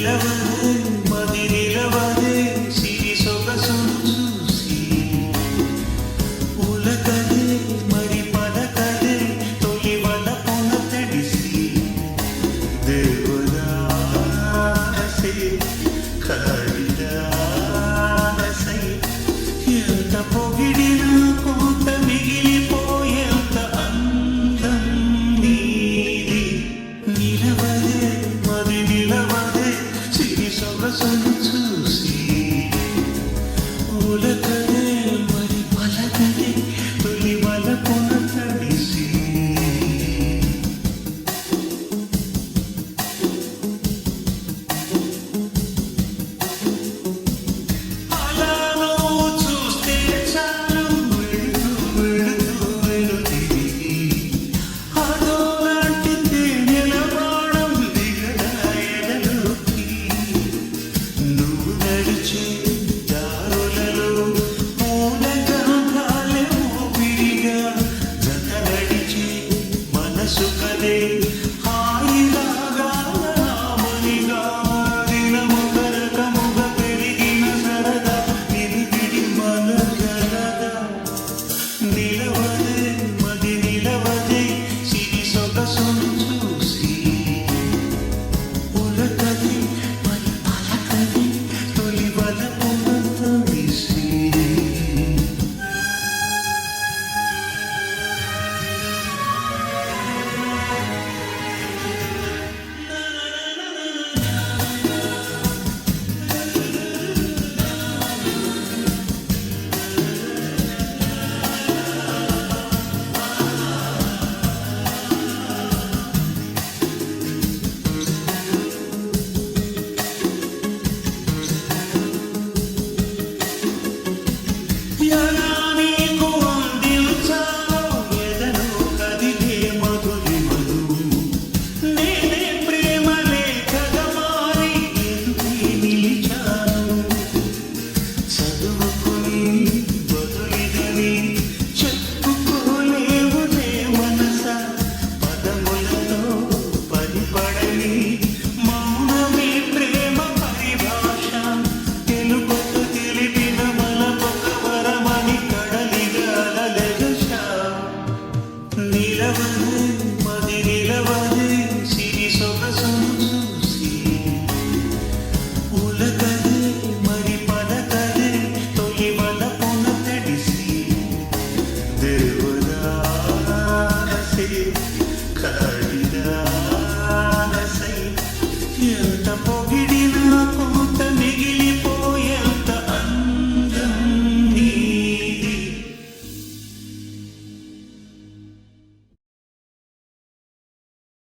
నిలవదే మది నిలవదే సిరి సొగసును చూసి ఉలకదే మరి పలకదే తొలి వలపున తడిసి దేవదాసే కాళిదాసే ఎంత పొగిడినా కొంత మిగిలిపోయేంత అందం నీది నిలవదే మది నిలవదే సిరి సొగసును చూసి ఉలకదే మరి పలకదే తొలి వలపున తడిసి అలా నువ్వు చూస్తే చాలు వెళుతూ వెళుతూ వెనుతిరిగి అదోలాంటి తేనెల బాణం దిగదా ఎదలోకి నువ్వు నడిచే దారులలో పూల గంధాలే ఊపిరిగా జత నడిచే మనసు కదే హాయిలాగా నామనిగా దినము గరకముగ పెరిగిన సరదా నిలిపిడి మనగలదా నిలవదే మది నిలవదే సిరి సొగసును చూసి ఉలకదే మరి పలకదే తొలి వలపున తడిసి ఎలా నీకు అందించాలో ఎదలో కదిలే మధురిమలు నేనే ప్రేమ లేఖగా మారి ఎదుటే నిలిచాను చదువుకుని బదులిదని చెప్పుకోలేవునే మనసా పదములలో పరిపడని మౌనమే ప్రేమ పరిభాష తెలుపకు తెలిపిన మలపొక వరమని కడలిగా అలలెగసా నిలవదే మది నిలవదే సిరి సొగసును చూసి ఉలకదే మరి పలకదే తొలి వలపున తడిసి దేవదాసే కాళిదాసే